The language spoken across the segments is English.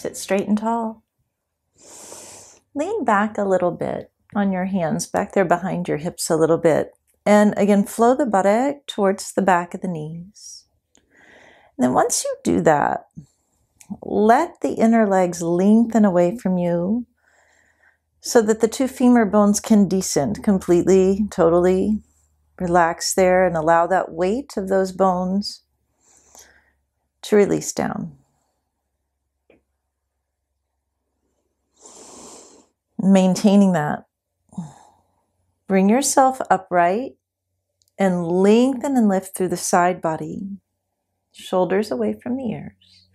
Sit straight and tall. Lean back a little bit on your hands, back there behind your hips a little bit. And again, flow the buttock towards the back of the knees. And then once you do that, let the inner legs lengthen away from you so that the two femur bones can descend completely, totally. Relax there and allow that weight of those bones to release down. Maintaining that. Bring yourself upright and lengthen and lift through the side body, shoulders away from the ears.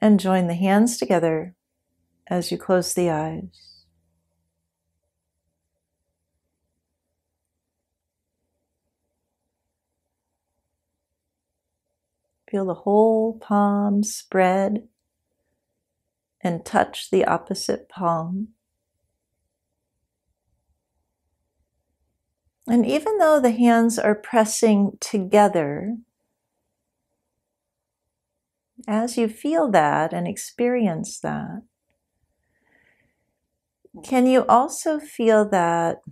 And join the hands together as you close the eyes. Feel the whole palm spread and touch the opposite palm. And even though the hands are pressing together, as you feel that and experience that, can you also feel that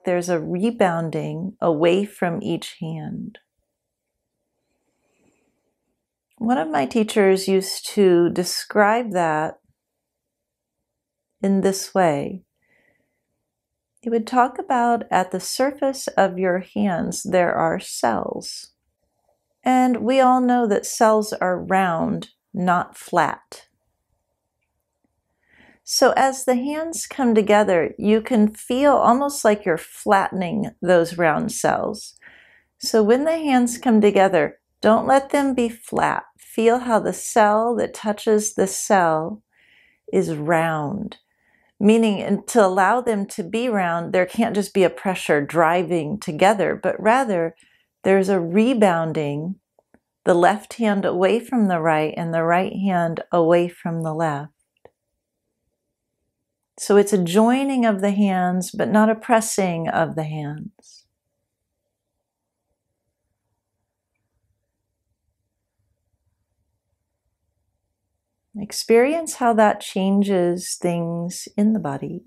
there's a rebounding away from each hand? One of my teachers used to describe that in this way. He would talk about at the surface of your hands there are cells. And we all know that cells are round, not flat. So as the hands come together, you can feel almost like you're flattening those round cells. So when the hands come together, don't let them be flat. Feel how the cell that touches the cell is round. Meaning, to allow them to be round, there can't just be a pressure driving together, but rather there's a rebounding, the left hand away from the right and the right hand away from the left. So it's a joining of the hands, but not a pressing of the hands. Experience how that changes things in the body.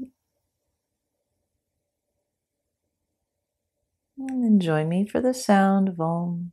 And then join me for the sound of Om.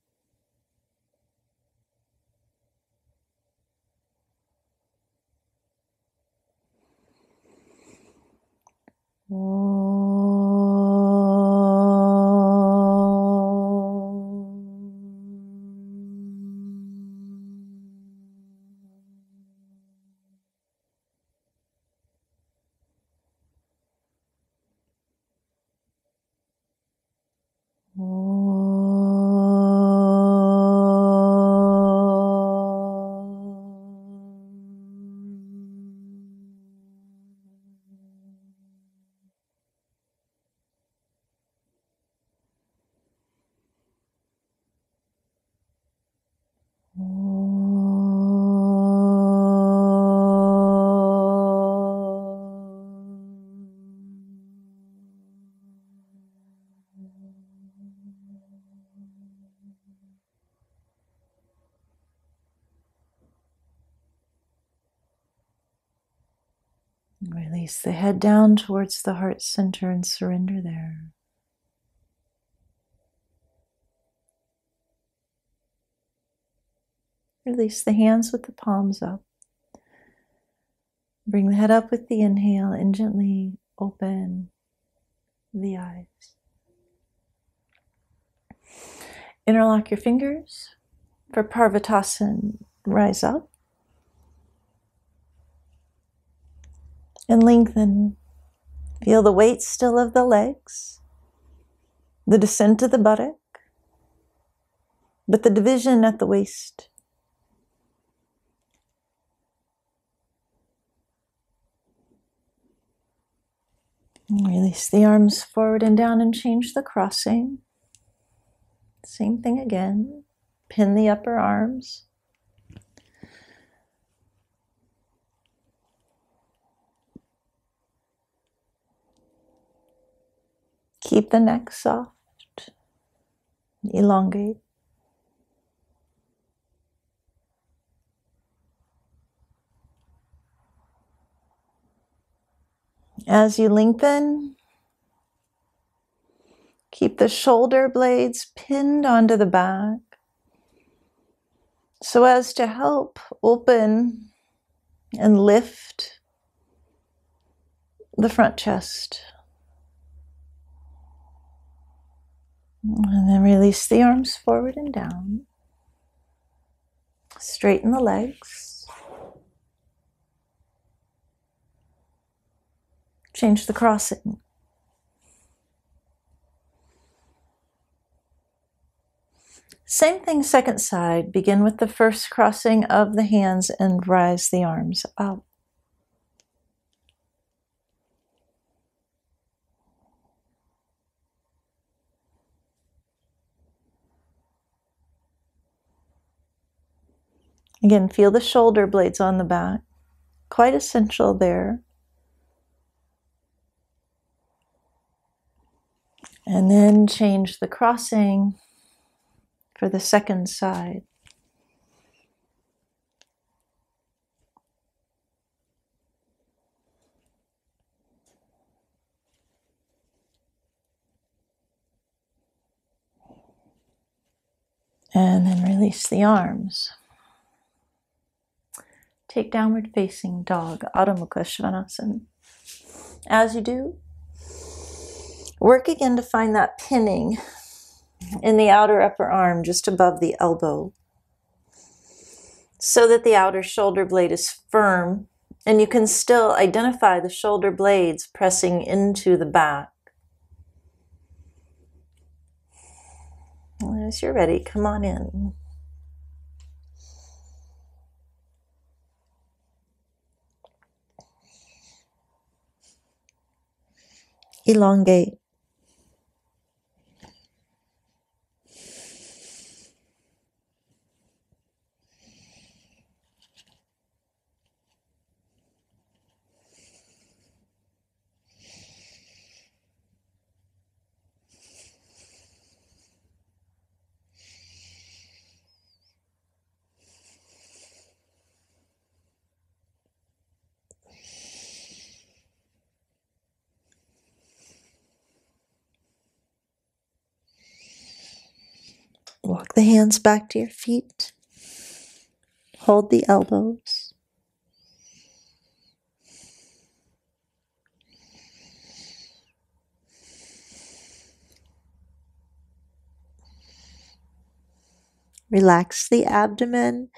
Release the head down towards the heart center and surrender there. Release the hands with the palms up. Bring the head up with the inhale and gently open the eyes. Interlock your fingers for Parvatasana. Rise up and lengthen. Feel the weight still of the legs, the descent of the buttock, but the division at the waist. Release the arms forward and down and change the crossing. Same thing again. Pin the upper arms. Keep the neck soft. Elongate. As you lengthen, keep the shoulder blades pinned onto the back so as to help open and lift the front chest. And then release the arms forward and down. Straighten the legs. Change the crossing. Same thing, second side. Begin with the first crossing of the hands and rise the arms up. Again, feel the shoulder blades on the back. Quite essential there. And then change the crossing for the second side. And then release the arms. Take downward facing dog, Adho Mukha Svanasana. As you do, work again to find that pinning in the outer upper arm just above the elbow so that the outer shoulder blade is firm and you can still identify the shoulder blades pressing into the back. As you're ready, come on in. Elongate. Walk the hands back to your feet. Hold the elbows. Relax the abdomen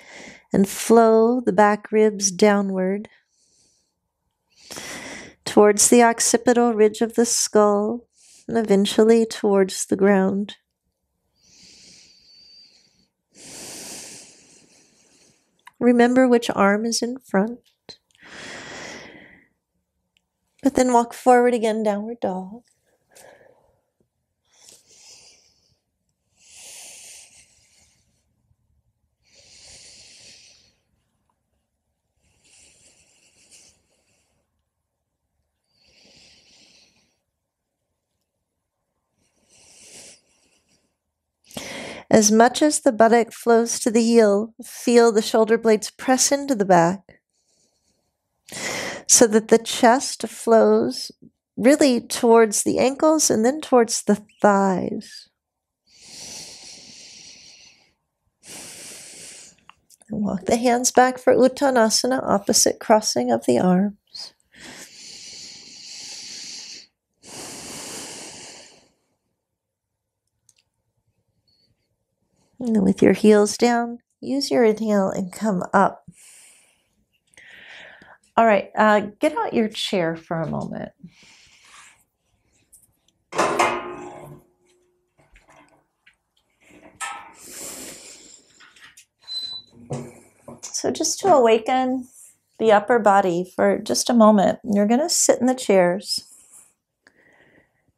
and flow the back ribs downward towards the occipital ridge of the skull and eventually towards the ground. Remember which arm is in front, but then walk forward again, downward dog. As much as the buttock flows to the heel, feel the shoulder blades press into the back so that the chest flows really towards the ankles and then towards the thighs. And walk the hands back for Uttanasana, opposite crossing of the arms. And with your heels down, use your inhale and come up. All right, get out your chair for a moment. So just to awaken the upper body for just a moment, you're going to sit in the chairs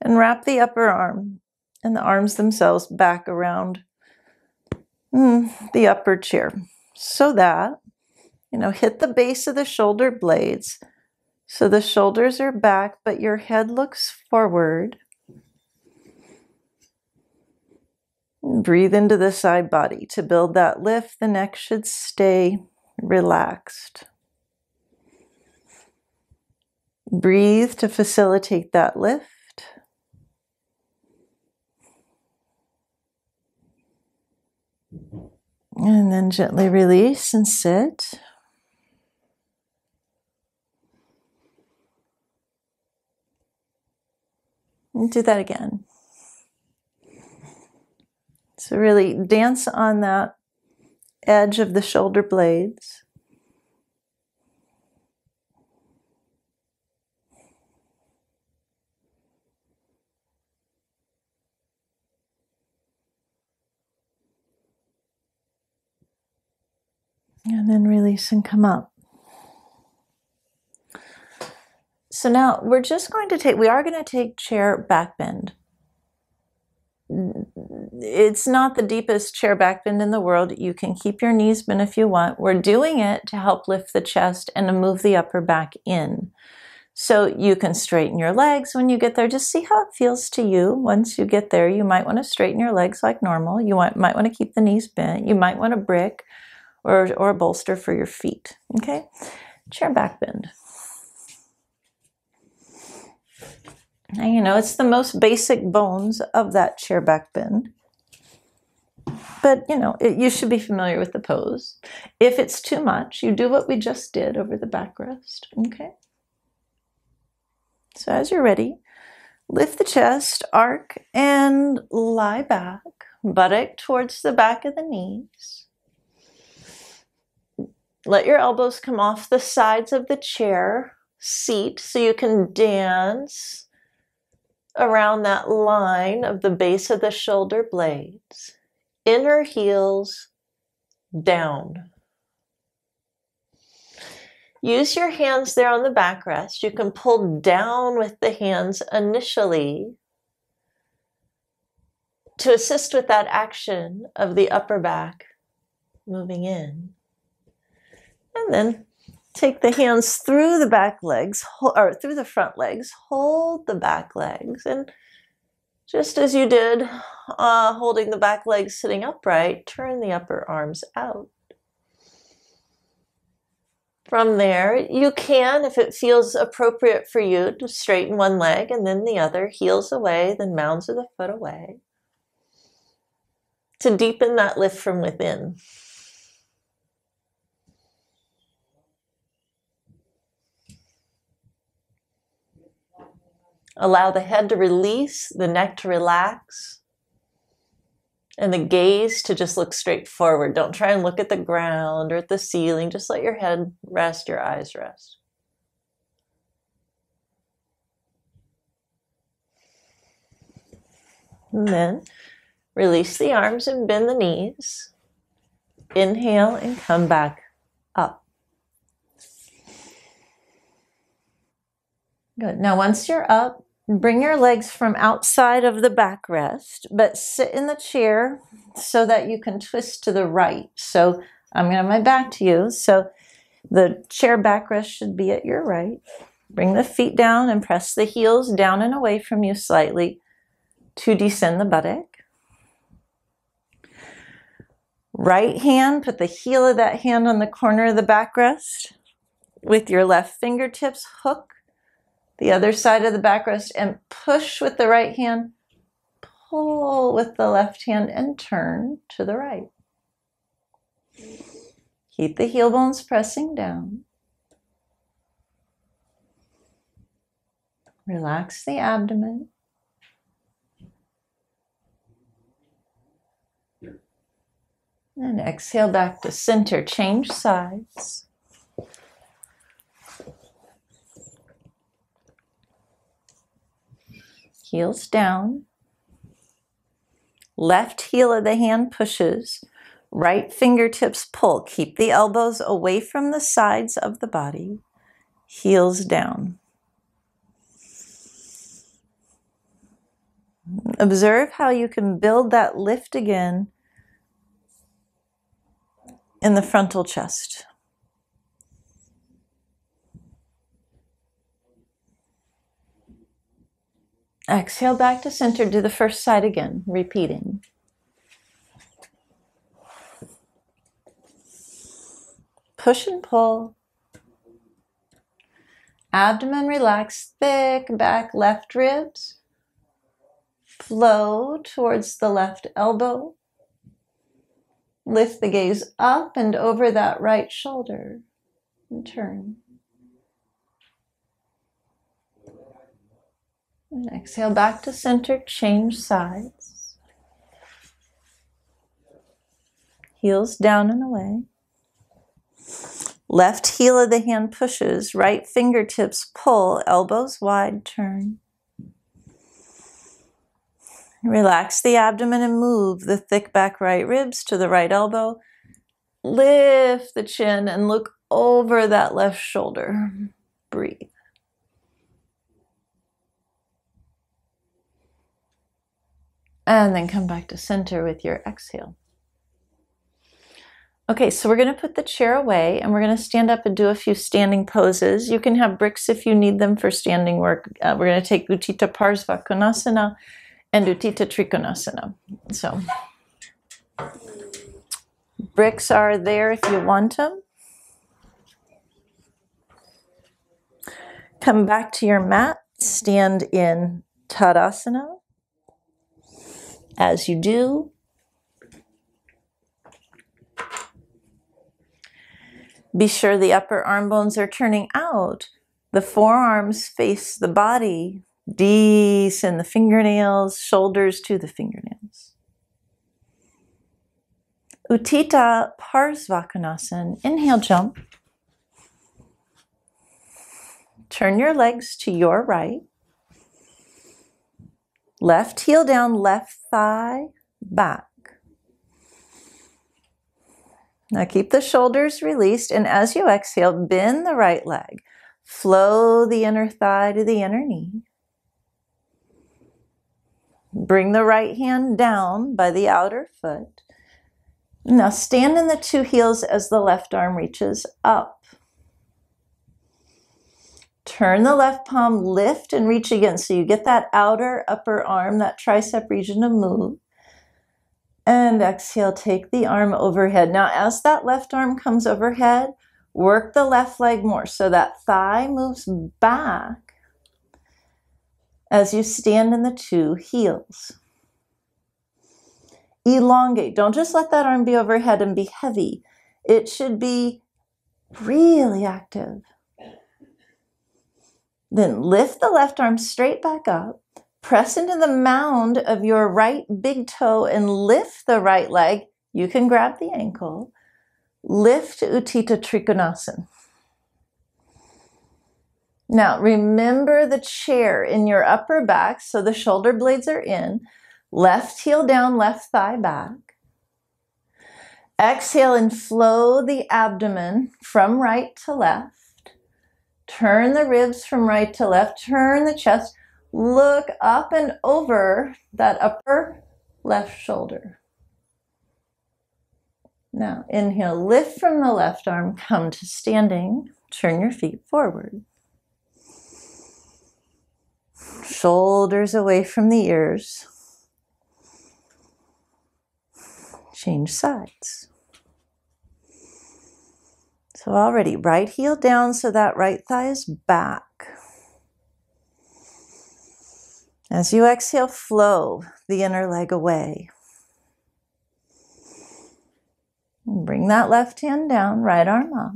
and wrap the upper arm and the arms themselves back around the upper chair so that, hit the base of the shoulder blades so the shoulders are back, but your head looks forward. Breathe into the side body to build that lift. The neck should stay relaxed. Breathe to facilitate that lift. And then gently release and sit. And do that again. So really dance on that edge of the shoulder blades. And then release and come up. So now we are going to take chair back bend. It's not the deepest chair back bend in the world. You can keep your knees bent if you want. We're doing it to help lift the chest and to move the upper back in. So you can straighten your legs when you get there. Just see how it feels to you. Once you get there, you might want to straighten your legs like normal. You might want to keep the knees bent. You might want a brick or a bolster for your feet. Okay? Chair back bend. Now, you know, it's the most basic bones of that chair back bend. But, you know, you should be familiar with the pose. If it's too much, you do what we just did over the backrest. Okay? So as you're ready, lift the chest, arc, and lie back. Buttock towards the back of the knees. Let your elbows come off the sides of the chair seat so you can dance around that line of the base of the shoulder blades. Inner heels down. Use your hands there on the backrest. You can pull down with the hands initially to assist with that action of the upper back moving in. And then take the hands through the back legs, or through the front legs, hold the back legs, and just as you did holding the back legs sitting upright, turn the upper arms out. From there, you can, if it feels appropriate for you, to straighten one leg and then the other, heels away, then mounds of the foot away, to deepen that lift from within. Allow the head to release, the neck to relax, and the gaze to just look straight forward. Don't try and look at the ground or at the ceiling. Just let your head rest, your eyes rest. And then release the arms and bend the knees. Inhale and come back up. Good. Now once you're up, bring your legs from outside of the backrest, but sit in the chair so that you can twist to the right. So I'm going to have my back to you. So the chair backrest should be at your right. Bring the feet down and press the heels down and away from you slightly to descend the buttock. Right hand, put the heel of that hand on the corner of the backrest. With your left fingertips, hook the other side of the backrest and push with the right hand, pull with the left hand and turn to the right. Keep the heel bones pressing down. Relax the abdomen. And exhale back to center, change sides. Heels down. Left heel of the hand pushes. Right fingertips pull. Keep the elbows away from the sides of the body. Heels down. Observe how you can build that lift again in the frontal chest. Exhale back to center. Do the first side again, repeating. Push and pull. Abdomen relaxed, thick back left ribs. Flow towards the left elbow. Lift the gaze up and over that right shoulder and turn. And exhale back to center, change sides. Heels down and away. Left heel of the hand pushes, right fingertips pull, elbows wide, turn. Relax the abdomen and move the thick back right ribs to the right elbow. Lift the chin and look over that left shoulder. Breathe. And then come back to center with your exhale. Okay, so we're going to put the chair away and we're going to stand up and do a few standing poses. You can have bricks if you need them for standing work. We're going to take Utthita Parsvakonasana and Utthita Trikonasana. So bricks are there if you want them. Come back to your mat, stand in Tadasana. As you do, be sure the upper arm bones are turning out. The forearms face the body. Descend the fingernails, shoulders to the fingernails. Utthita Parsvakonasana. Inhale, jump. Turn your legs to your right. Left heel down, left thigh back. Now keep the shoulders released, and as you exhale, bend the right leg. Flow the inner thigh to the inner knee. Bring the right hand down by the outer foot. Now stand in the two heels as the left arm reaches up. Turn the left palm, lift and reach again. So you get that outer upper arm, that tricep region to move. And exhale, take the arm overhead. Now as that left arm comes overhead, work the left leg more. So that thigh moves back as you stand in the two heels. Elongate. Don't just let that arm be overhead and be heavy. It should be really active. Then lift the left arm straight back up. Press into the mound of your right big toe and lift the right leg. You can grab the ankle. Lift Utthita Trikonasana. Now remember the chair in your upper back, so the shoulder blades are in. Left heel down, left thigh back. Exhale and flow the abdomen from right to left. Turn the ribs from right to left. Turn the chest. Look up and over that upper left shoulder. Now inhale, lift from the left arm, come to standing. Turn your feet forward. Shoulders away from the ears. Change sides. So already right heel down so that right thigh is back. As you exhale, flow the inner leg away. Bring that left hand down, right arm up.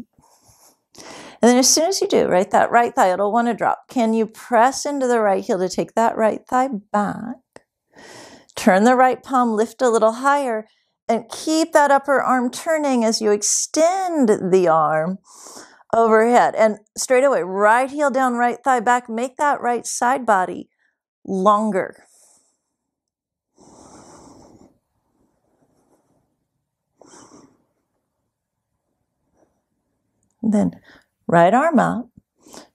And then as soon as you do, right, that right thigh, it'll want to drop. Can you press into the right heel to take that right thigh back? Turn the right palm, lift a little higher, and keep that upper arm turning as you extend the arm overhead. And straight away, right heel down, right thigh back. Make that right side body longer. Then right arm up,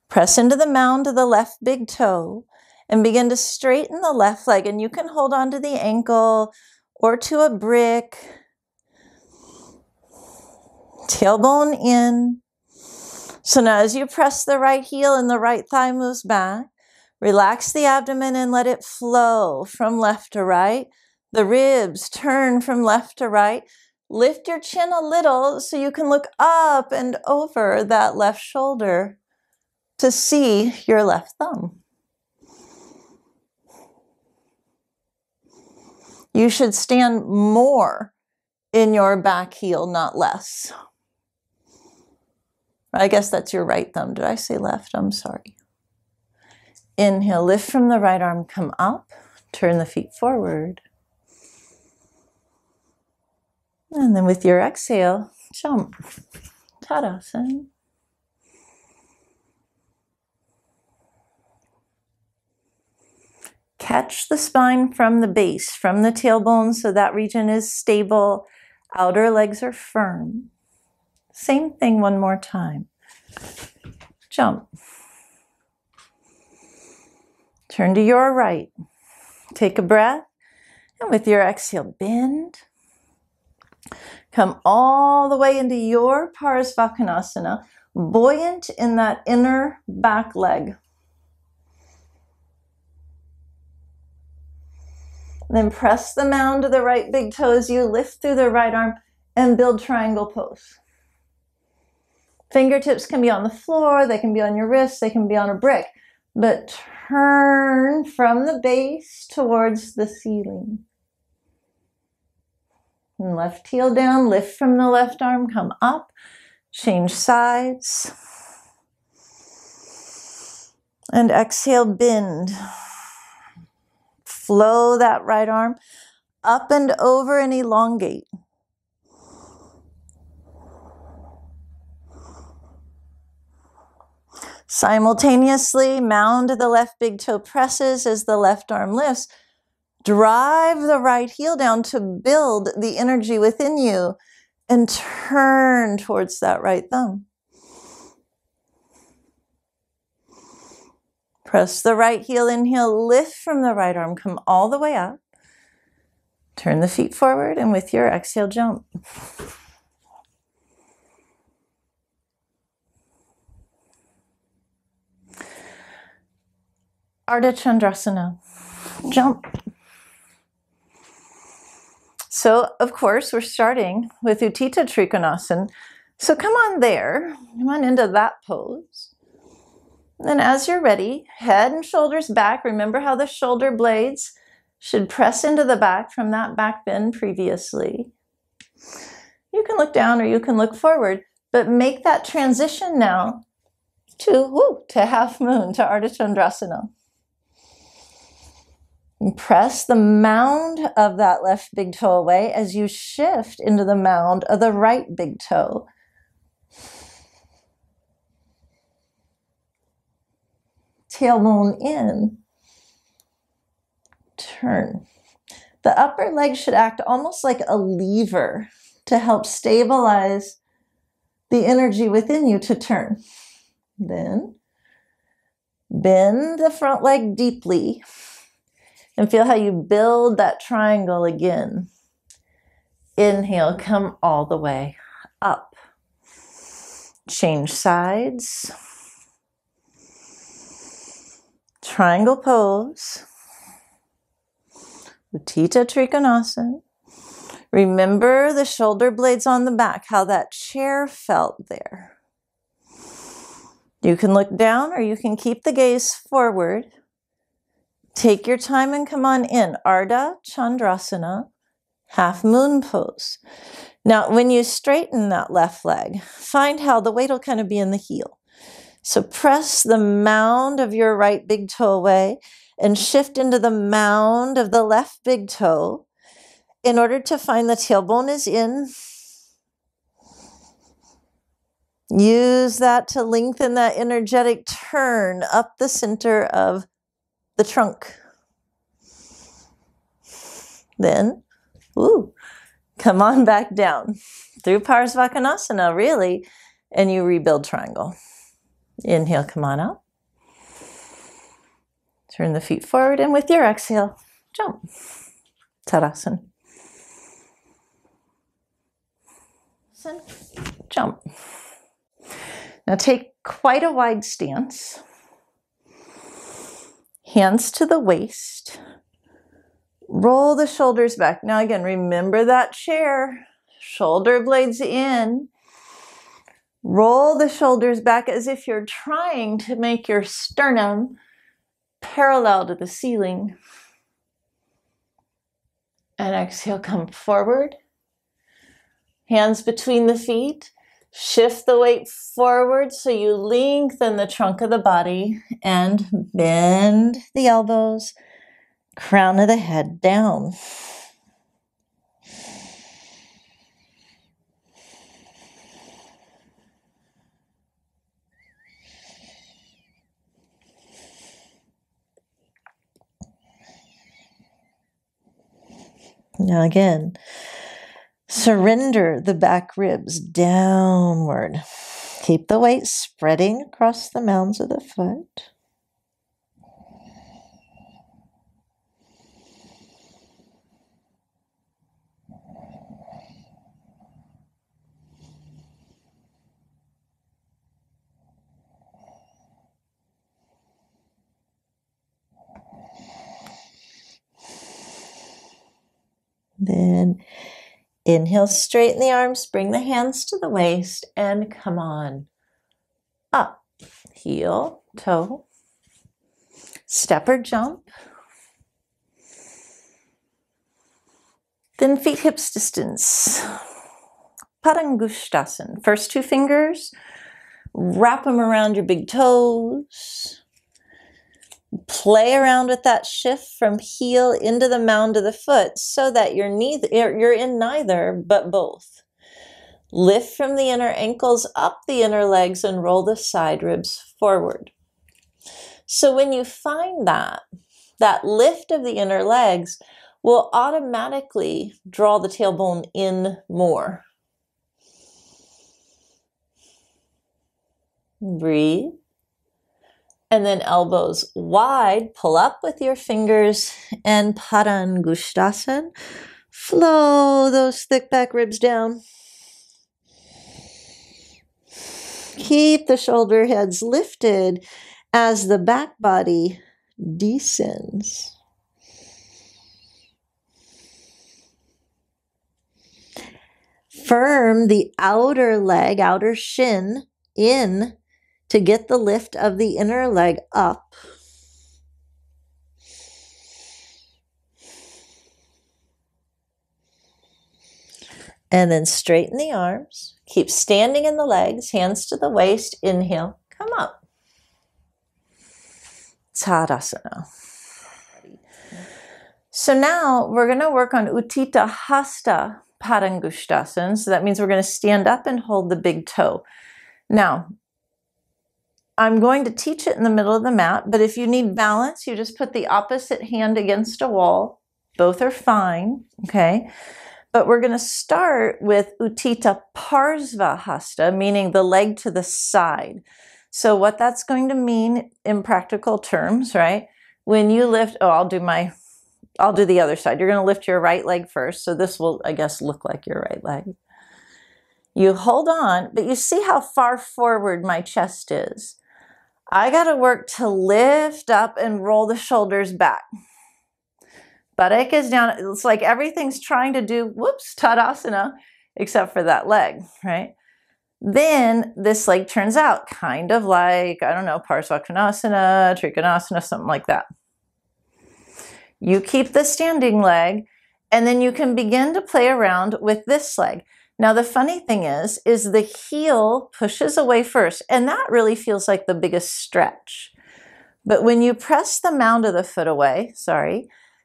press into the mound of the left big toe, and begin to straighten the left leg. And you can hold on to the ankle or to a brick. Tailbone in. So now as you press the right heel and the right thigh moves back, relax the abdomen and let it flow from left to right. The ribs turn from left to right. Lift your chin a little so you can look up and over that left shoulder. to see your left thumb. You should stand more in your back heel, not less. I guess that's your right thumb. Did I say left? I'm sorry. Inhale, lift from the right arm, come up, turn the feet forward. And then with your exhale, jump, Tadasana. Catch the spine from the base, from the tailbone, so that region is stable. Outer legs are firm. Same thing one more time. Jump. Turn to your right. Take a breath. And with your exhale, bend. Come all the way into your Parasvakonasana, buoyant in that inner back leg. Then press the mound of the right big toe as you lift through the right arm and build triangle pose. Fingertips can be on the floor, they can be on your wrists, they can be on a brick, but turn from the base towards the ceiling. And left heel down, lift from the left arm, come up, change sides. And exhale, bend. Flow that right arm up and over and elongate. Simultaneously, mound the left big toe presses as the left arm lifts. Drive the right heel down to build the energy within you and turn towards that right thumb. Press the right heel, inhale, lift from the right arm, come all the way up. Turn the feet forward and with your exhale, jump. Ardha Chandrasana, jump. So, of course, we're starting with Utthita Trikonasana. So come on there, come on into that pose. And then as you're ready, head and shoulders back. Remember how the shoulder blades should press into the back from that back bend previously. You can look down or you can look forward, but make that transition now to half moon, to Ardha Chandrasana. And press the mound of that left big toe away as you shift into the mound of the right big toe. Tailbone in. Turn. The upper leg should act almost like a lever to help stabilize the energy within you to turn. Then bend the front leg deeply. And feel how you build that triangle again. Inhale, come all the way up. Change sides. Triangle pose. Utthita Trikonasana. Remember the shoulder blades on the back, how that chair felt there. You can look down or you can keep the gaze forward. Take your time and come on in. Ardha Chandrasana, half moon pose. Now, when you straighten that left leg, find how the weight will kind of be in the heel. So press the mound of your right big toe away and shift into the mound of the left big toe in order to find the tailbone is in. Use that to lengthen that energetic turn up the center of the trunk. Then, come on back down through Parasvakonasana, really, and you rebuild triangle. Inhale, come on up. Turn the feet forward, and with your exhale, jump. Tadasana. Jump. Now take quite a wide stance. Hands to the waist. Roll the shoulders back. Now again, remember that chair. Shoulder blades in. Roll the shoulders back as if you're trying to make your sternum parallel to the ceiling. And exhale, come forward. Hands between the feet. Shift the weight forward so you lengthen the trunk of the body and bend the elbows, crown of the head down. Now again, surrender the back ribs downward. Keep the weight spreading across the mounds of the foot. Then inhale, straighten the arms, bring the hands to the waist, and come on up. Heel, toe, step or jump. Then feet hips distance. Padangusthasana. First two fingers, wrap them around your big toes. Play around with that shift from heel into the mound of the foot so that you're in neither but both. Lift from the inner ankles up the inner legs and roll the side ribs forward. So when you find that lift of the inner legs will automatically draw the tailbone in more. Breathe. And then elbows wide, pull up with your fingers and Padangusthasana. Flow those thick back ribs down. Keep the shoulder heads lifted as the back body descends. Firm the outer leg, outer shin in to get the lift of the inner leg up. And then straighten the arms. Keep standing in the legs, hands to the waist. Inhale, come up. Tadasana. So now we're going to work on Utthita Hasta Padangusthasana. So that means we're going to stand up and hold the big toe. Now, I'm going to teach it in the middle of the mat, but if you need balance, you just put the opposite hand against a wall. Both are fine, okay? But we're going to start with Utthita Parsva Hasta, meaning the leg to the side. So what that's going to mean in practical terms, right? When you lift, I'll do the other side. You're going to lift your right leg first. So this will, I guess, look like your right leg. You hold on, but you see how far forward my chest is. I got to work to lift up and roll the shoulders back. Buttock is down. It's like everything's trying to do, Tadasana, except for that leg, right? Then this leg turns out kind of like, I don't know, Parsvakonasana, Trikonasana, something like that. You keep the standing leg, and then you can begin to play around with this leg. Now, the funny thing is the heel pushes away first, and that really feels like the biggest stretch. But when you press the mound of the foot away,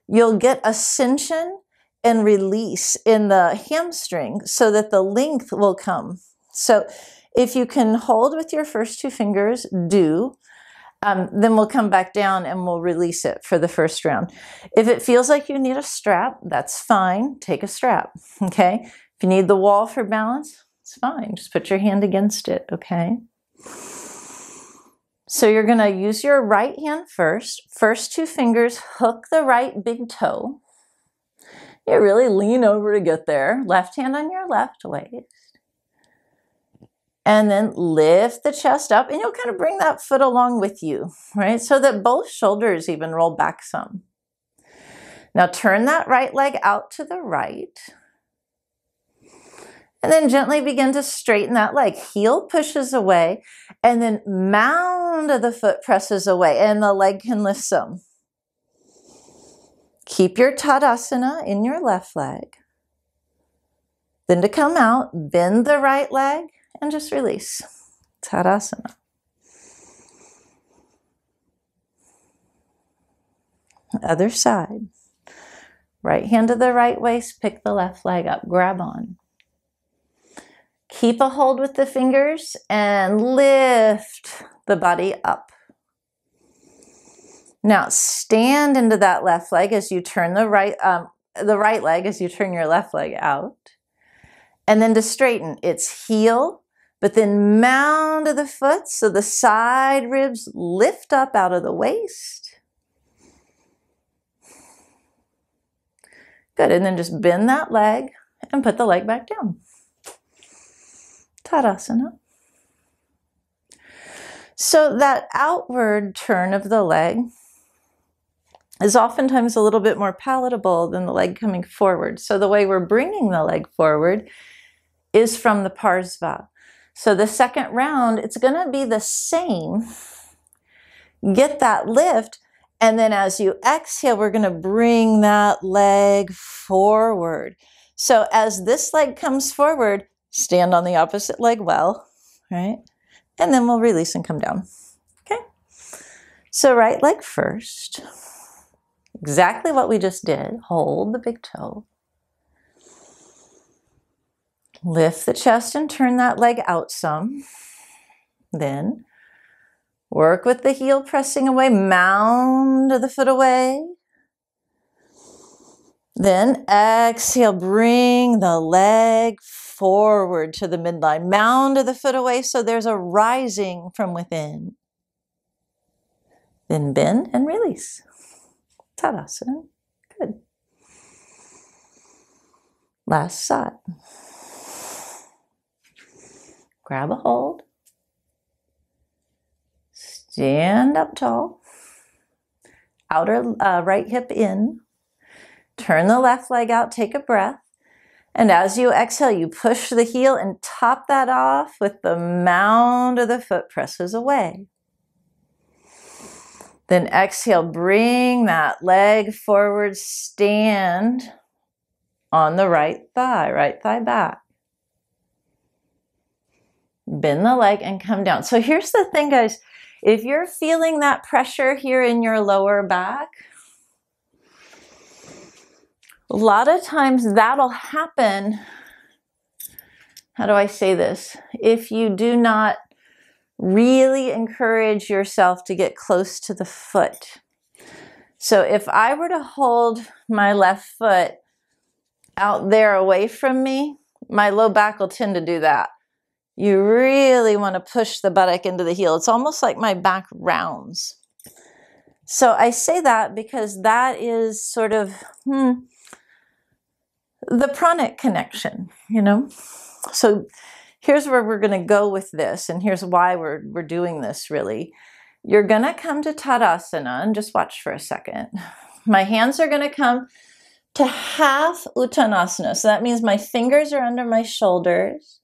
you'll get ascension and release in the hamstring so that the length will come. So if you can hold with your first two fingers, do. Then we'll come back down and we'll release it for the first round. If it feels like you need a strap, that's fine. Take a strap, okay? If you need the wall for balance, it's fine. Just put your hand against it, okay? So you're going to use your right hand first. First two fingers, hook the right big toe. You really lean over to get there. Left hand on your left waist. And then lift the chest up, and you'll kind of bring that foot along with you, right? So that both shoulders even roll back some. Now turn that right leg out to the right. And then gently begin to straighten that leg. Heel pushes away, and then mound of the foot presses away, and the leg can lift some. Keep your Tadasana in your left leg. Then to come out, bend the right leg, and just release. Tadasana. Other side. Right hand to the right waist, pick the left leg up, grab on. Keep a hold with the fingers and lift the body up. Now stand into that left leg as you turn the right leg as you turn your left leg out. And then to straighten, it's heel, but then mound of the foot so the side ribs lift up out of the waist. Good, and then just bend that leg and put the leg back down. Tadasana. So that outward turn of the leg is oftentimes a little bit more palatable than the leg coming forward. So the way we're bringing the leg forward is from the Parsva. So the second round, it's going to be the same. Get that lift, and then as you exhale, we're going to bring that leg forward. So as this leg comes forward, stand on the opposite leg well, right? And then we'll release and come down, okay? So right leg first. Exactly what we just did. Hold the big toe. Lift the chest and turn that leg out some. Then work with the heel pressing away, mound the foot away. Then exhale, bring the leg forward to the midline. Mound the foot away so there's a rising from within. Then bend and release. Tadasana. Good. Last side. Grab a hold. Stand up tall. Outer right hip in. Turn the left leg out, take a breath. And as you exhale, you push the heel and top that off with the mound of the foot presses away. Then exhale, bring that leg forward, stand on the right thigh back. Bend the leg and come down. So here's the thing, guys. If you're feeling that pressure here in your lower back, a lot of times that'll happen. How do I say this? If you do not really encourage yourself to get close to the foot. So if I were to hold my left foot out there away from me, my low back will tend to do that. You really want to push the buttock into the heel. It's almost like my back rounds. So I say that because that is sort of the pranic connection, you know? So here's where we're going to go with this, and here's why we're doing this, really. You're going to come to Tadasana, and just watch for a second. My hands are going to come to half Uttanasana. So that means my fingers are under my shoulders.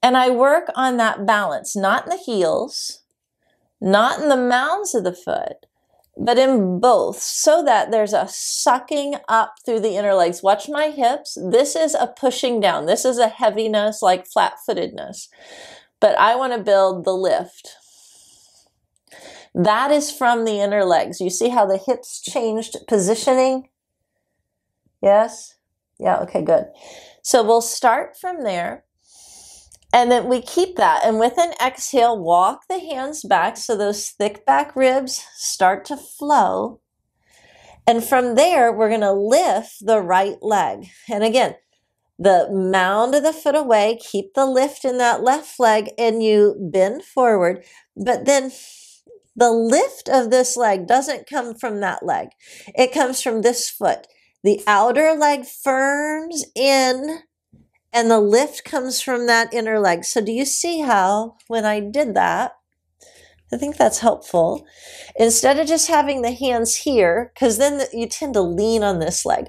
And I work on that balance, not in the heels, not in the mounds of the foot, but in both, so that there's a sucking up through the inner legs. Watch my hips. This is a pushing down. This is a heaviness, like flat-footedness. But I want to build the lift. That is from the inner legs. You see how the hips changed positioning? Yes? Yeah, okay, good. So we'll start from there. And then we keep that. And with an exhale, walk the hands back so those thick back ribs start to flow. And from there, we're going to lift the right leg. And again, the mound of the foot away, keep the lift in that left leg, and you bend forward. But then the lift of this leg doesn't come from that leg. It comes from this foot. The outer leg firms in, and the lift comes from that inner leg. So do you see how, when I did that, I think that's helpful. Instead of just having the hands here, because then you tend to lean on this leg,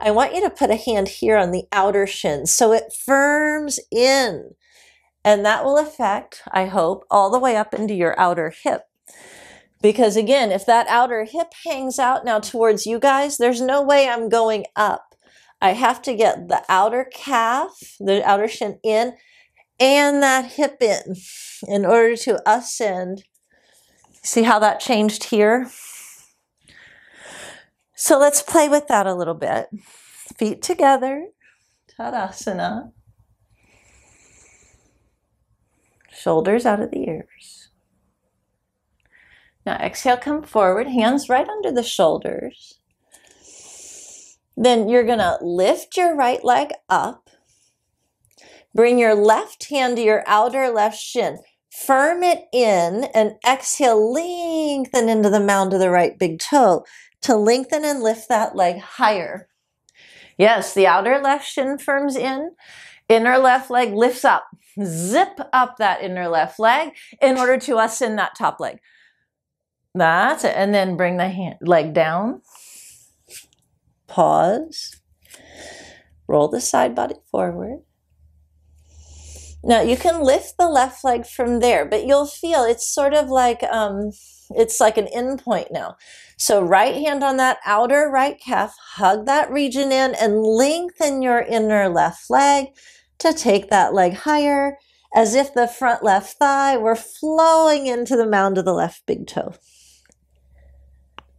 I want you to put a hand here on the outer shin so it firms in. And that will affect, I hope, all the way up into your outer hip. Because again, if that outer hip hangs out now towards you guys, there's no way I'm going up. I have to get the outer calf, the outer shin in, and that hip in order to ascend. See how that changed here? So let's play with that a little bit. Feet together, Tadasana. Shoulders out of the ears. Now exhale, come forward, hands right under the shoulders. Then you're gonna lift your right leg up. Bring your left hand to your outer left shin. Firm it in and exhale, lengthen into the mound of the right big toe to lengthen and lift that leg higher. Yes, the outer left shin firms in, inner left leg lifts up. Zip up that inner left leg in order to ascend that top leg. That's it. And then bring the leg down. Pause. Roll the side body forward. Now you can lift the left leg from there, but you'll feel it's sort of like it's like an end point now. So right hand on that outer right calf, hug that region in and lengthen your inner left leg to take that leg higher, as if the front left thigh were flowing into the mound of the left big toe.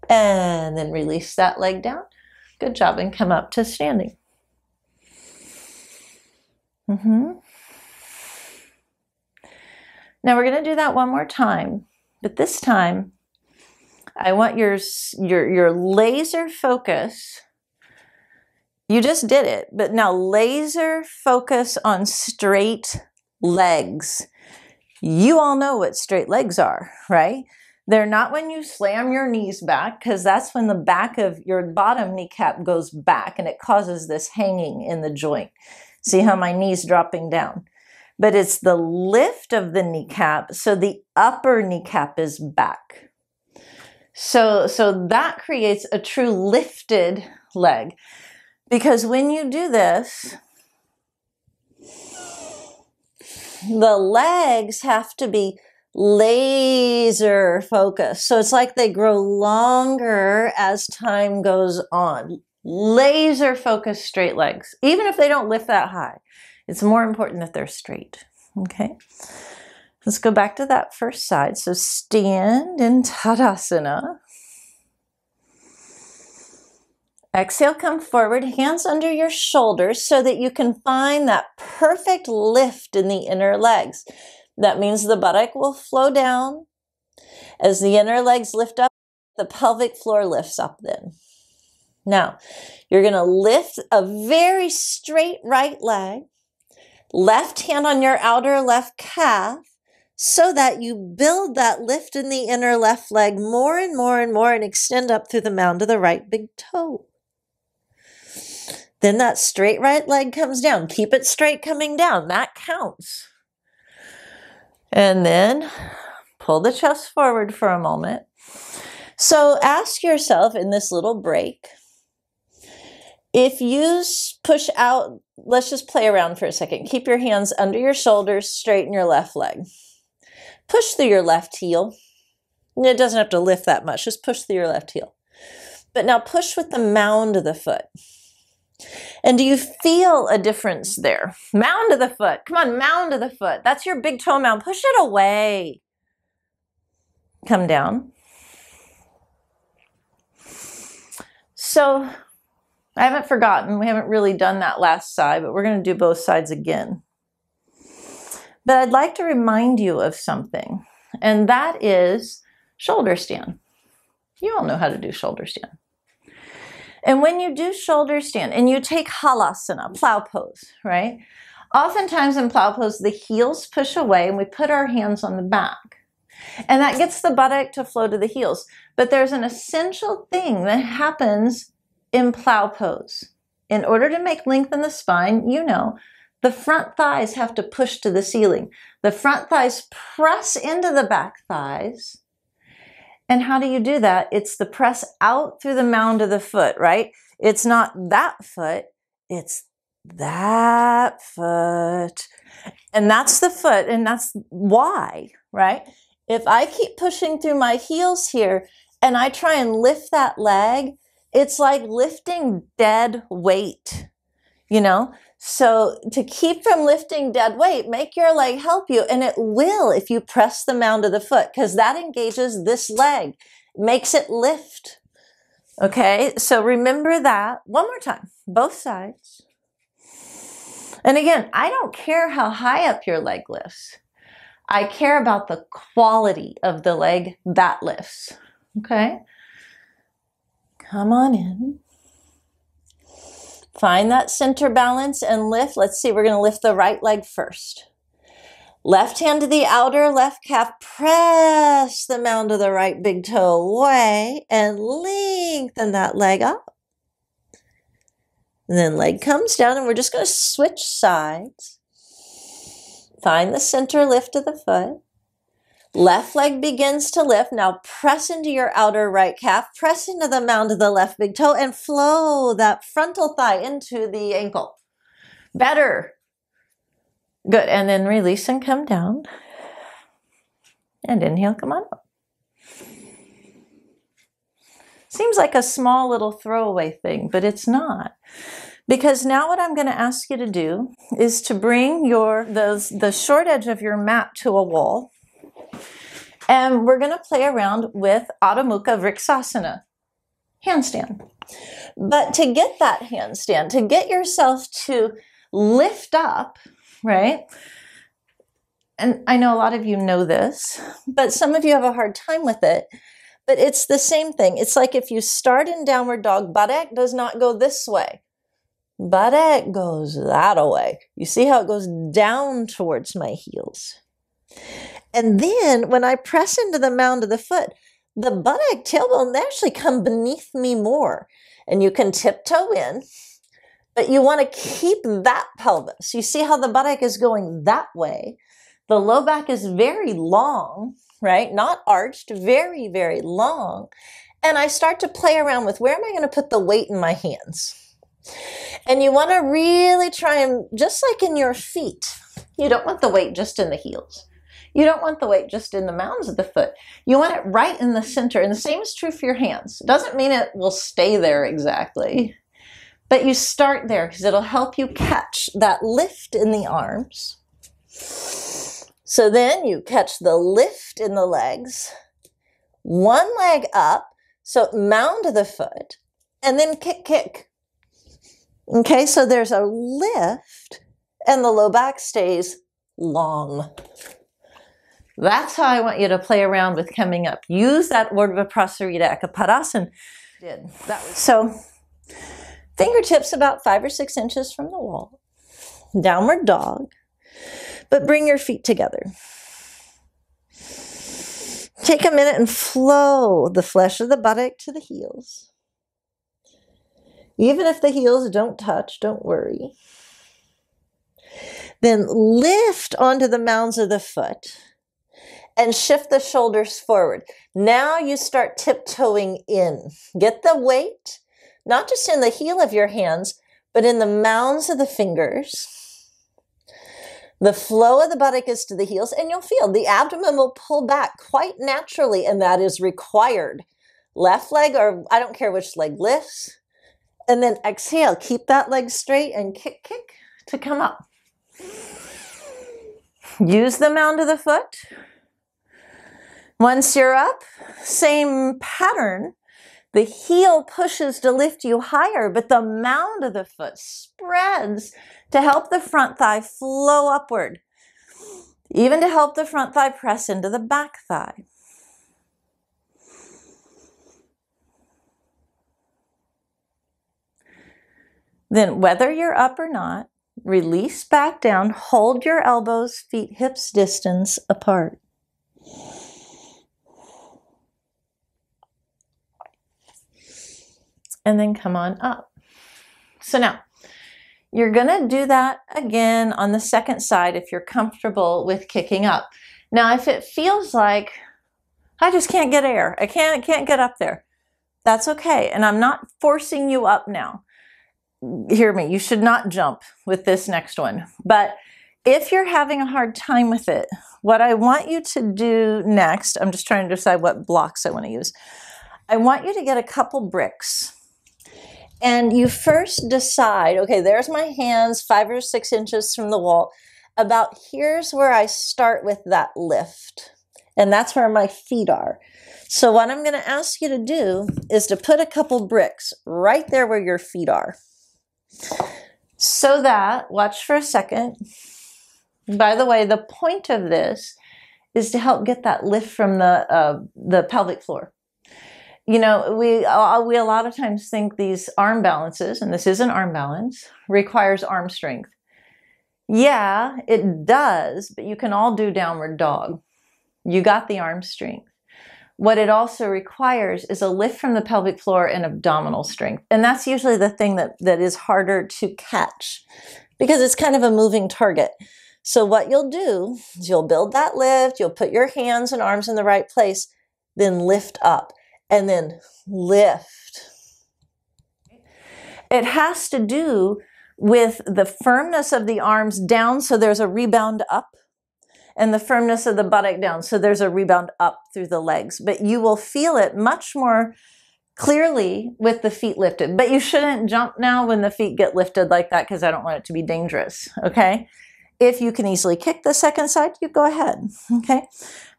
And then release that leg down. Good job, and come up to standing. Now we're going to do that one more time, but this time I want your laser focus. You just did it, but now laser focus on straight legs. You all know what straight legs are, right? They're not when you slam your knees back, because that's when the back of your bottom kneecap goes back and it causes this hanging in the joint. See how my knee's dropping down? But it's the lift of the kneecap, so the upper kneecap is back. So that creates a true lifted leg. Because when you do this, the legs have to be laser focused. So it's like they grow longer as time goes on. Laser focused straight legs, even if they don't lift that high. It's more important that they're straight, okay? Let's go back to that first side. So stand in Tadasana. Exhale, come forward, hands under your shoulders so that you can find that perfect lift in the inner legs. That means the buttock will flow down. As the inner legs lift up, the pelvic floor lifts up then. Now, you're going to lift a very straight right leg. Left hand on your outer left calf so that you build that lift in the inner left leg more and more and more and extend up through the mound of the right big toe. Then that straight right leg comes down. Keep it straight coming down. That counts. And then pull the chest forward for a moment. So ask yourself in this little break, if you push out, let's just play around for a second. Keep your hands under your shoulders, straighten your left leg. Push through your left heel. And it doesn't have to lift that much, just push through your left heel. But now push with the mound of the foot. And do you feel a difference there? Mound of the foot. Come on, mound of the foot. That's your big toe mound. Push it away. Come down. So I haven't forgotten. We haven't really done that last side, but we're going to do both sides again. But I'd like to remind you of something, and that is shoulder stand. You all know how to do shoulder stand. And when you do shoulder stand and you take halasana, plow pose, right? Oftentimes in plow pose, the heels push away and we put our hands on the back. And that gets the buttock to flow to the heels. But there's an essential thing that happens in plow pose. In order to make length in the spine, you know, the front thighs have to push to the ceiling. The front thighs press into the back thighs. And how do you do that? It's the press out through the mound of the foot, right? It's not that foot, it's that foot. And that's the foot, and that's why, right? If I keep pushing through my heels here and I try and lift that leg, it's like lifting dead weight, you know? So to keep from lifting dead weight, make your leg help you, and it will if you press the mound of the foot, because that engages this leg, makes it lift. Okay, so remember that. One more time, both sides. And again, I don't care how high up your leg lifts. I care about the quality of the leg that lifts. Okay, come on in. Find that center balance and lift. Let's see, we're going to lift the right leg first. Left hand to the outer left calf. Press the mound of the right big toe away and lengthen that leg up. And then leg comes down, and we're just going to switch sides. Find the center lift of the foot. Left leg begins to lift. Now press into your outer right calf, press into the mound of the left big toe, and flow that frontal thigh into the ankle. Better. Good. And then release and come down. And inhale, come on up. Seems like a small little throwaway thing, but it's not. Because now what I'm going to ask you to do is to bring the short edge of your mat to a wall. And we're going to play around with Adho Mukha Vriksasana, handstand. But to get that handstand, to get yourself to lift up, right? And I know a lot of you know this, but some of you have a hard time with it. But it's the same thing. It's like if you start in downward dog, buttock does not go this way. Buttock goes that way. You see how it goes down towards my heels. And then when I press into the mound of the foot, the buttock, tailbone, they actually come beneath me more. And you can tiptoe in, but you want to keep that pelvis. You see how the buttock is going that way. The low back is very long, right? Not arched, very, very long. And I start to play around with where am I going to put the weight in my hands? And you want to really try and, just like in your feet, you don't want the weight just in the heels. You don't want the weight just in the mounds of the foot. You want it right in the center. And the same is true for your hands. It doesn't mean it will stay there exactly, but you start there because it'll help you catch that lift in the arms. So then you catch the lift in the legs, one leg up, so mound of the foot, and then kick, kick. Okay, so there's a lift and the low back stays long. That's how I want you to play around with coming up. Use that Urdhva Prasarita Ekapadasana. So fingertips about 5 or 6 inches from the wall. Downward dog. But bring your feet together. Take a minute and flow the flesh of the buttock to the heels. Even if the heels don't touch, don't worry. Then lift onto the mounds of the foot and shift the shoulders forward. Now you start tiptoeing in. Get the weight, not just in the heel of your hands, but in the mounds of the fingers. The flow of the buttock is to the heels, and you'll feel the abdomen will pull back quite naturally, and that is required. Left leg, or I don't care which leg lifts, and then exhale. Keep that leg straight and kick, kick to come up. Use the mound of the foot. Once you're up, same pattern. The heel pushes to lift you higher, but the mound of the foot spreads to help the front thigh flow upward, even to help the front thigh press into the back thigh. Then whether you're up or not, release back down, hold your elbows, feet, hips distance apart. And then come on up. So now, you're going to do that again on the second side if you're comfortable with kicking up. Now, if it feels like, I just can't get air, I can't get up there, That's okay. And I'm not forcing you up now. Hear me, you should not jump with this next one. But if you're having a hard time with it, what I want you to do next, I'm just trying to decide what blocks I want to use. I want you to get a couple bricks. And you first decide, okay, there's my hands 5 or 6 inches from the wall. About here's where I start with that lift. And that's where my feet are. So what I'm going to ask you to do is to put a couple bricks right there where your feet are. So that, watch for a second. By the way, the point of this is to help get that lift from the pelvic floor. You know, we a lot of times think these arm balances, and this is an arm balance, requires arm strength. Yeah, it does, but you can all do downward dog. You got the arm strength. What it also requires is a lift from the pelvic floor and abdominal strength. And that's usually the thing that is harder to catch because it's kind of a moving target. So what you'll do is you'll build that lift, you'll put your hands and arms in the right place, then lift up and then lift. It has to do with the firmness of the arms down so there's a rebound up, and the firmness of the buttock down so there's a rebound up through the legs. But you will feel it much more clearly with the feet lifted. But you shouldn't jump now when the feet get lifted like that because I don't want it to be dangerous, okay? If you can easily kick the second side, you go ahead, okay?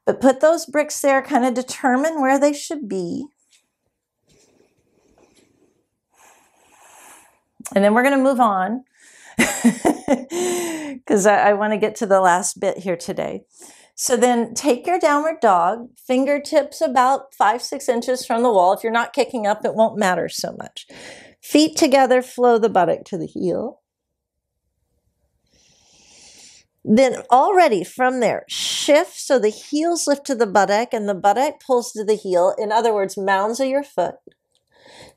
But put those bricks there, kind of determine where they should be. And then we're going to move on because I want to get to the last bit here today. So then take your downward dog, fingertips about 5, 6 inches from the wall. If you're not kicking up, it won't matter so much. Feet together, flow the buttock to the heel. Then already from there, shift so the heels lift to the buttock and the buttock pulls to the heel. In other words, mounds of your foot.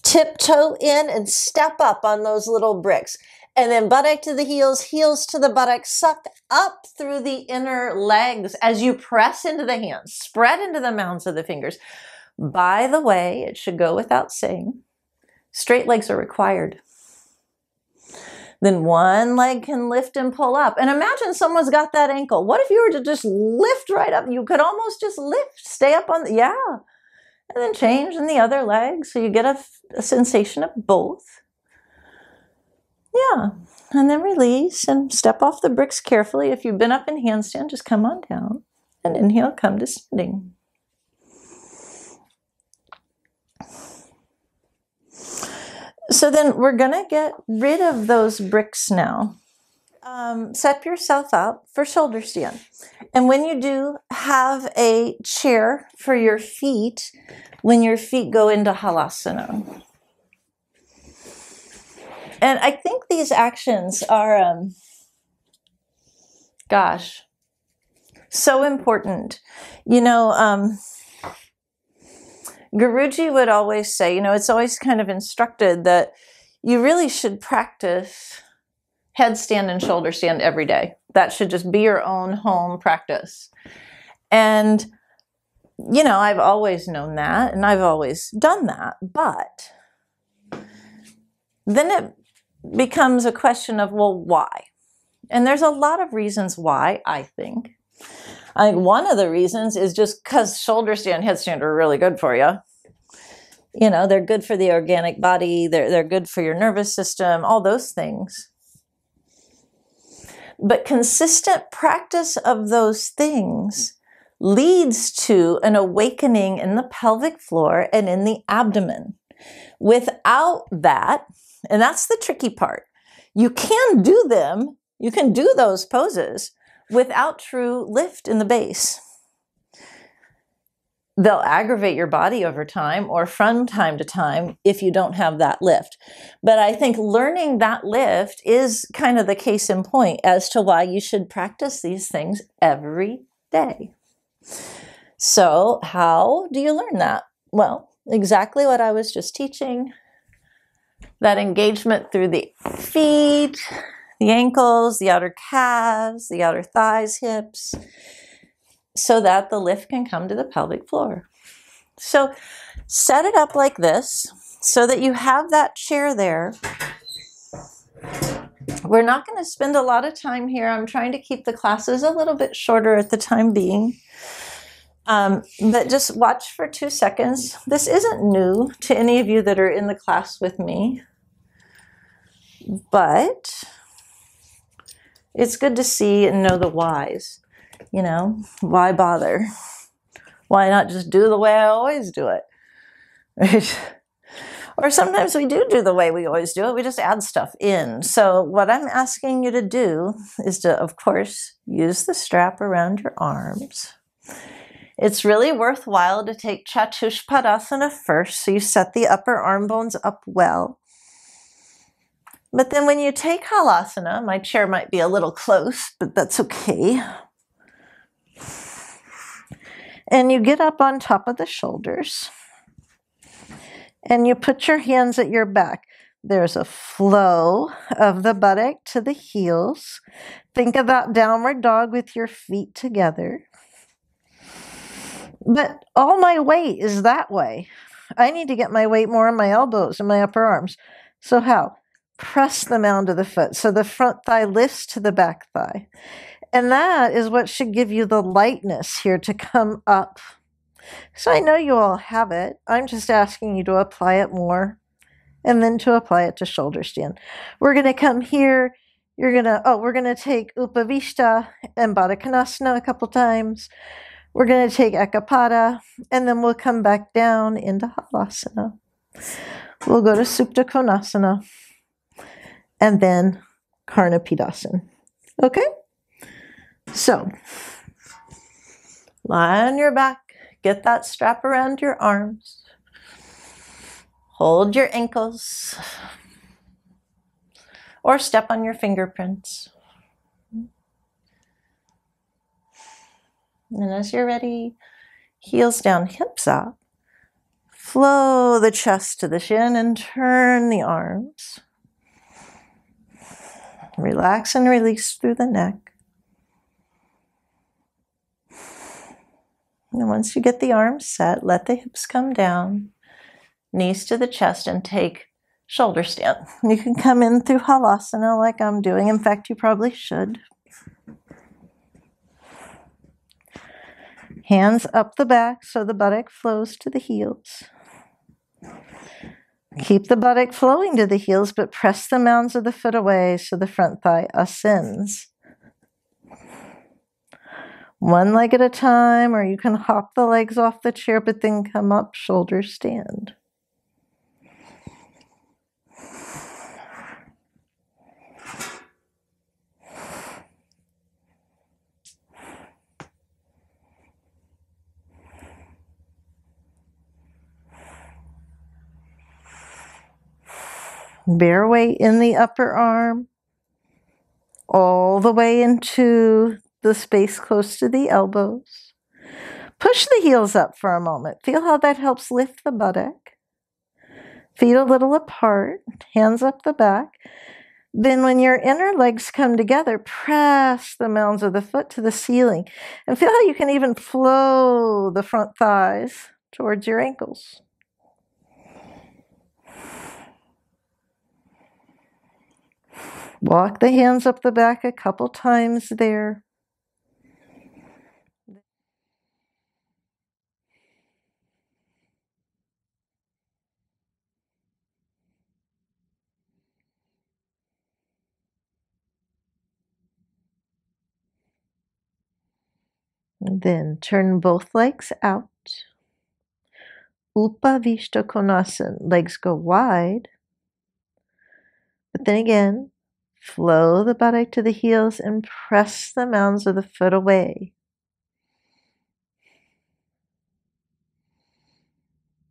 Tiptoe in and step up on those little bricks. And then buttock to the heels, heels to the buttock, suck up through the inner legs as you press into the hands, spread into the mounds of the fingers. By the way, it should go without saying, straight legs are required. Then one leg can lift and pull up. And imagine someone's got that ankle. What if you were to just lift right up? You could almost just lift, stay up on, yeah. And then change in the other leg so you get a sensation of both. Yeah, and then release and step off the bricks carefully. If you've been up in handstand, just come on down and inhale, come to standing. So then we're going to get rid of those bricks now. Set yourself up for shoulder stand. And when you do, have a chair for your feet when your feet go into halasana. And I think these actions are, gosh, so important. You know, Guruji would always say, you know, it's always kind of instructed that you really should practice headstand and shoulder stand every day. That should just be your own home practice. And, you know, I've always known that and I've always done that. But then it becomes a question of, well, why? And there's a lot of reasons why, I think. I think one of the reasons is just because shoulder stand, headstand are really good for you. You know, they're good for the organic body. They're good for your nervous system, all those things. But consistent practice of those things leads to an awakening in the pelvic floor and in the abdomen. Without that, and that's the tricky part, you can do them, you can do those poses without true lift in the base. They'll aggravate your body over time or from time to time if you don't have that lift. But I think learning that lift is kind of the case in point as to why you should practice these things every day. So how do you learn that? Well, exactly what I was just teaching. That engagement through the feet, the ankles, the outer calves, the outer thighs, hips, so that the lift can come to the pelvic floor. So set it up like this so that you have that chair there. We're not going to spend a lot of time here. I'm trying to keep the classes a little bit shorter at the time being. But just watch for 2 seconds. This isn't new to any of you that are in the class with me, but it's good to see and know the whys. You know, why bother? Why not just do the way I always do it? Right? Or sometimes we do the way we always do it. We just add stuff in. So what I'm asking you to do is to, of course, use the strap around your arms. It's really worthwhile to take Chatushpadasana first, so you set the upper arm bones up well. But then when you take Halasana, my chair might be a little close, but that's okay. And you get up on top of the shoulders. And you put your hands at your back. There's a flow of the buttock to the heels. Think about downward dog with your feet together. But all my weight is that way. I need to get my weight more on my elbows and my upper arms. So how? Press them onto the foot. So the front thigh lifts to the back thigh. And that is what should give you the lightness here to come up. So I know you all have it. I'm just asking you to apply it more and then to apply it to shoulder stand. We're going to come here. We're going to take Upavishta and Baddha Konasana a couple times. We're going to take Ekapada, and then we'll come back down into Halasana. We'll go to Supta Konasana, and then Karnapidasana. Okay? So, lie on your back. Get that strap around your arms. Hold your ankles. Or step on your fingerprints. And as you're ready, heels down, hips up. Flow the chest to the shin and turn the arms. Relax and release through the neck. And once you get the arms set, let the hips come down, knees to the chest, and take shoulder stand. You can come in through Halasana like I'm doing. In fact, you probably should. Hands up the back so the buttock flows to the heels. Keep the buttock flowing to the heels, but press the mounds of the foot away so the front thigh ascends. One leg at a time, or you can hop the legs off the chair, but then come up, shoulder stand. Bear weight in the upper arm, all the way into the space close to the elbows. Push the heels up for a moment. Feel how that helps lift the buttock. Feet a little apart, hands up the back. Then when your inner legs come together, press the mounds of the foot to the ceiling. And feel how you can even flow the front thighs towards your ankles. Walk the hands up the back a couple times there. And then turn both legs out. Upavishta Konasana. Legs go wide. But then again, flow the buttock to the heels and press the mounds of the foot away.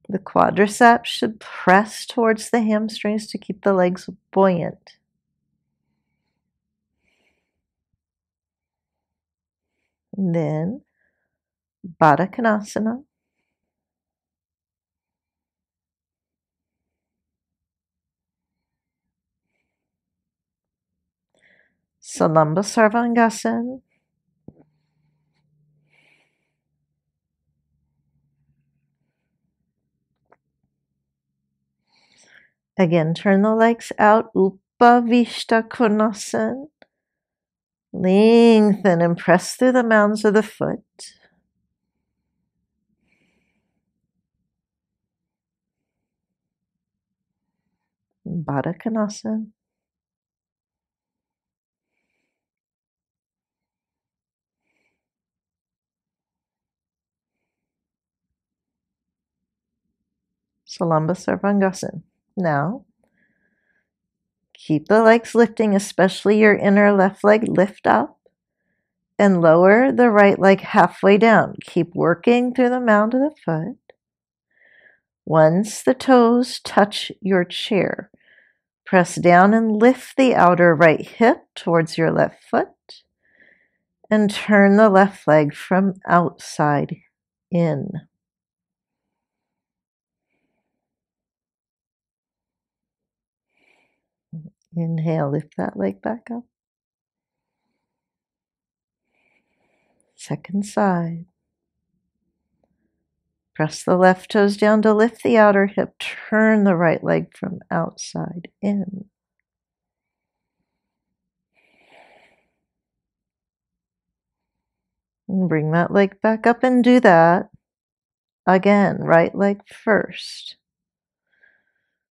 The quadriceps should press towards the hamstrings to keep the legs buoyant. And then Baddha Konasana. Salamba Sarvangasana. Again, turn the legs out. Upavishta Konasana. Lengthen and press through the mounds of the foot. Baddha Konasana. Salamba Sarvangasana. Now, keep the legs lifting, especially your inner left leg. Lift up and lower the right leg halfway down. Keep working through the mound of the foot. Once the toes touch your chair, press down and lift the outer right hip towards your left foot and turn the left leg from outside in. Inhale, lift that leg back up. Second side. Press the left toes down to lift the outer hip. Turn the right leg from outside in. And bring that leg back up and do that again. Right leg first.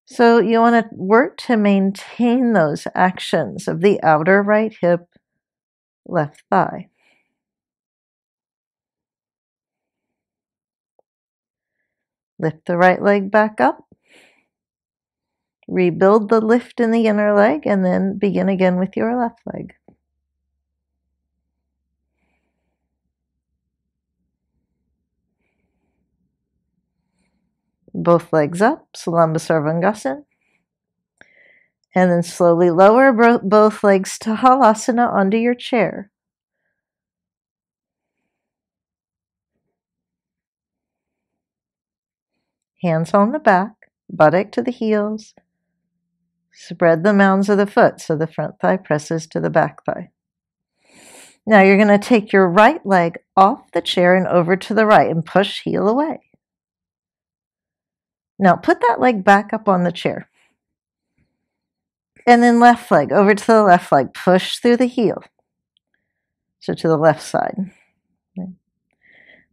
So you want to work to maintain those actions of the outer right hip, left thigh. Lift the right leg back up. Rebuild the lift in the inner leg and then begin again with your left leg. Both legs up, Salamba Sarvangasana. And then slowly lower both legs to Halasana onto your chair. Hands on the back, buttock to the heels. Spread the mounds of the foot so the front thigh presses to the back thigh. Now you're going to take your right leg off the chair and over to the right and push heel away. Now put that leg back up on the chair. And then left leg over to the left leg. Push through the heel. So to the left side.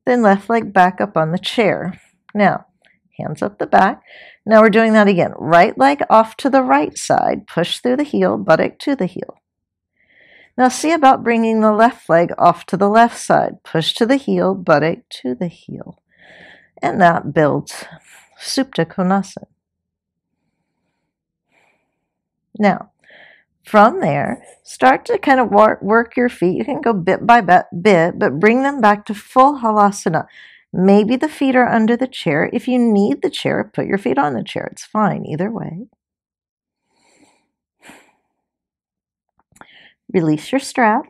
Then left leg back up on the chair. Now, hands up the back. Now we're doing that again. Right leg off to the right side. Push through the heel, buttock to the heel. Now see about bringing the left leg off to the left side. Push to the heel, buttock to the heel. And that builds Supta Konasana. Now, from there, start to kind of work your feet. You can go bit by bit, but bring them back to full Halasana. Maybe the feet are under the chair. If you need the chair, put your feet on the chair. It's fine either way. Release your strap.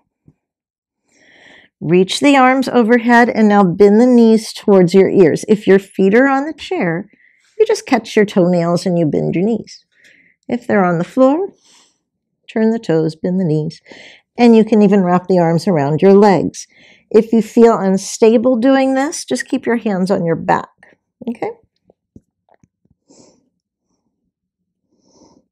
Reach the arms overhead and now bend the knees towards your ears. If your feet are on the chair, you just catch your toenails and you bend your knees. If they're on the floor, turn the toes, bend the knees, and you can even wrap the arms around your legs. If you feel unstable doing this, just keep your hands on your back, okay?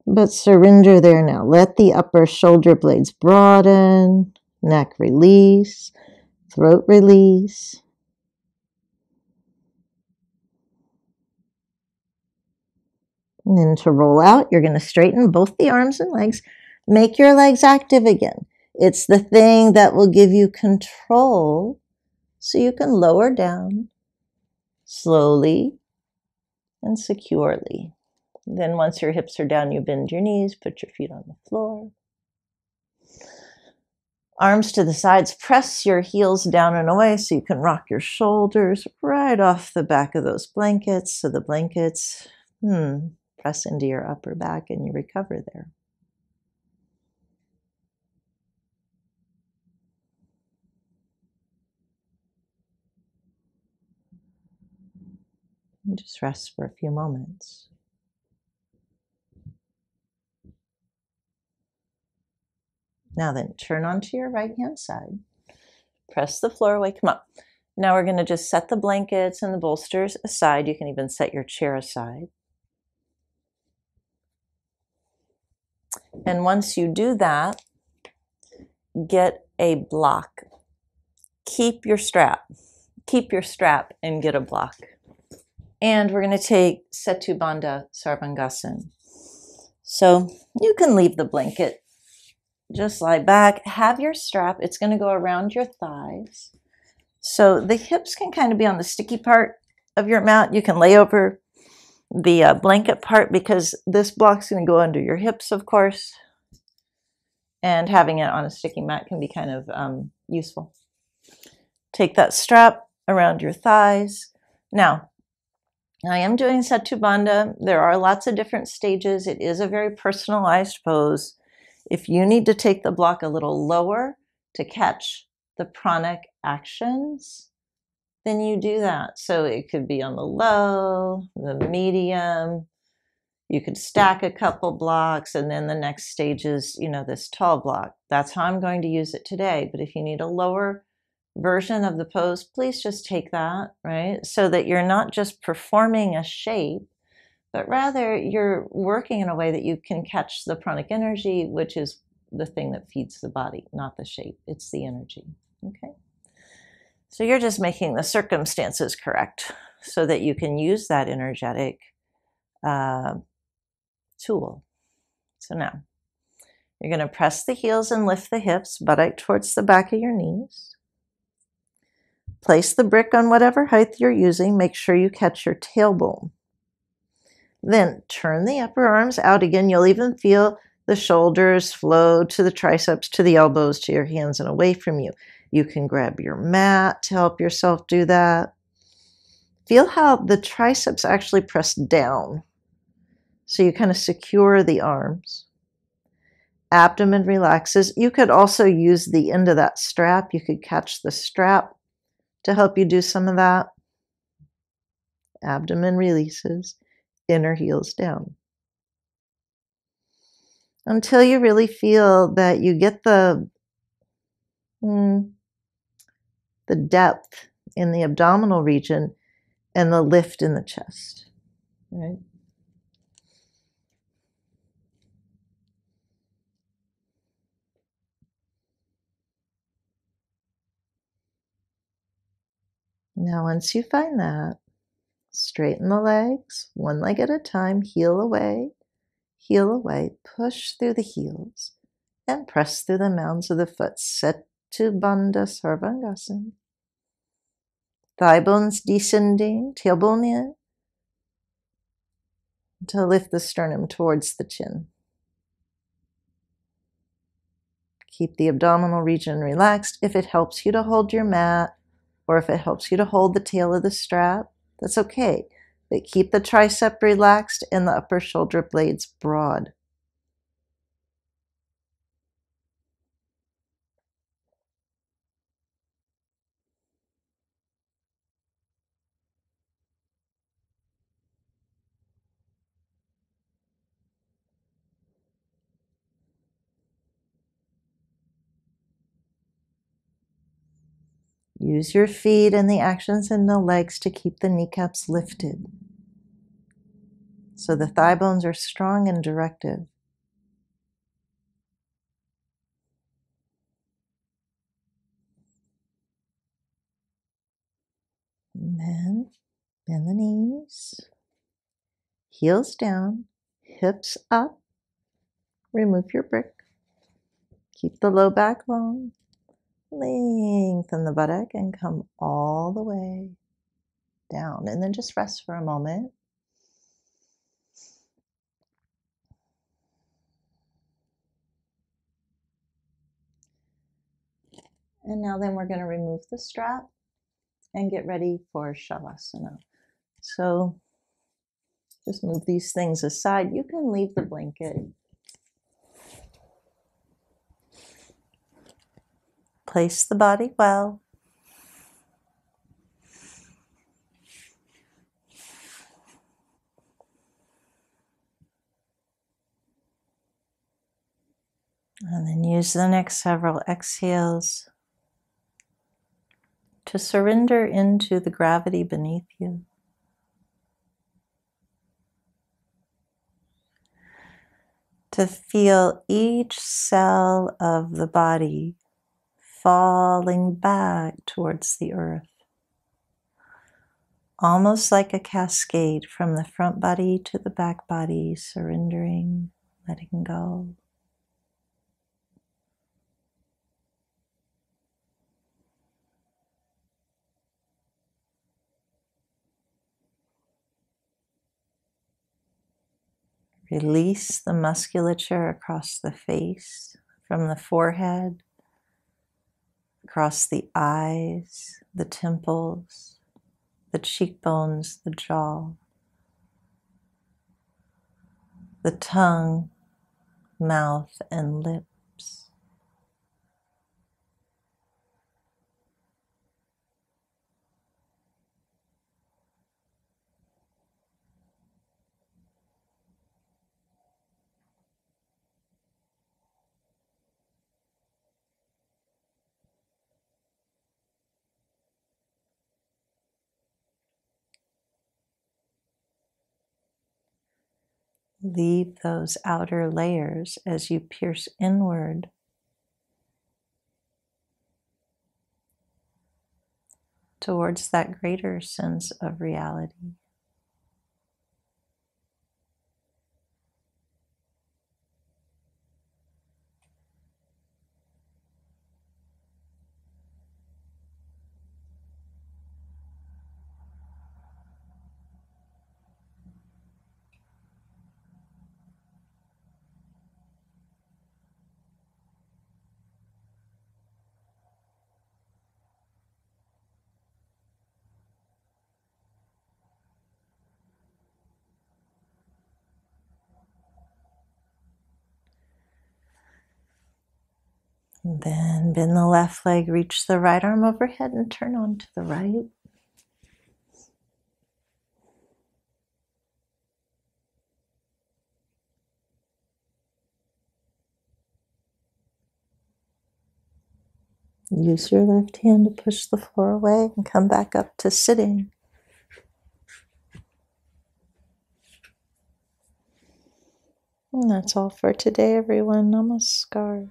But surrender there now. Let the upper shoulder blades broaden, neck release, throat release. And then to roll out, you're going to straighten both the arms and legs. Make your legs active again. It's the thing that will give you control so you can lower down slowly and securely. Then once your hips are down, you bend your knees, put your feet on the floor. Arms to the sides, press your heels down and away so you can rock your shoulders right off the back of those blankets. So the blankets, press into your upper back and you recover there. And just rest for a few moments. Now then, turn onto your right hand side. Press the floor away, come up. Now we're going to just set the blankets and the bolsters aside. You can even set your chair aside. And once you do that, get a block. Keep your strap. Keep your strap and get a block. And we're going to take Setu Bandha Sarvangasana. So you can leave the blanket. Just lie back. Have your strap. It's going to go around your thighs. So the hips can kind of be on the sticky part of your mat. You can lay over the blanket part because this block's going to go under your hips, of course. And having it on a sticky mat can be kind of useful. Take that strap around your thighs. Now, I am doing Setu Bandha. There are lots of different stages. It is a very personalized pose. If you need to take the block a little lower to catch the pranic actions, then you do that. So it could be on the low, the medium. You could stack a couple blocks, and then the next stage is, this tall block. That's how I'm going to use it today. But if you need a lower version of the pose, please just take that, right? So that you're not just performing a shape, but rather you're working in a way that you can catch the pranic energy, which is the thing that feeds the body, not the shape. It's the energy, okay? So you're just making the circumstances correct so that you can use that energetic tool. So now you're going to press the heels and lift the hips, buttock towards the back of your knees. Place the brick on whatever height you're using. Make sure you catch your tailbone. Then turn the upper arms out again. You'll even feel the shoulders flow to the triceps, to the elbows, to your hands and away from you. You can grab your mat to help yourself do that. Feel how the triceps actually press down. So you kind of secure the arms. Abdomen relaxes. You could also use the end of that strap. You could catch the strap to help you do some of that. Abdomen releases. Inner heels down. Until you really feel that you get the depth in the abdominal region and the lift in the chest, right? Now, once you find that, straighten the legs, one leg at a time, heel away, push through the heels, and press through the mounds of the foot. Setu Bandha Sarvangasana. Thigh bones descending, tailbone in, to lift the sternum towards the chin. Keep the abdominal region relaxed. If it helps you to hold your mat, or if it helps you to hold the tail of the strap, that's okay. But keep the tricep relaxed and the upper shoulder blades broad. Use your feet and the actions in the legs to keep the kneecaps lifted. So the thigh bones are strong and directive. And then bend the knees, heels down, hips up. Remove your brick. Keep the low back long. Lengthen the buttock and come all the way down. And then just rest for a moment. And now then we're going to remove the strap and get ready for Shavasana. So just move these things aside. You can leave the blanket. Place the body well. And then use the next several exhales to surrender into the gravity beneath you. to feel each cell of the body falling back towards the earth, almost like a cascade from the front body to the back body, surrendering, letting go. Release the musculature across the face, from the forehead, across the eyes, the temples, the cheekbones, the jaw, the tongue, mouth, and lips. Leave those outer layers as you pierce inward towards that greater sense of reality. And then bend the left leg, reach the right arm overhead and turn on to the right. Use your left hand to push the floor away and come back up to sitting. And that's all for today, everyone. Namaskar.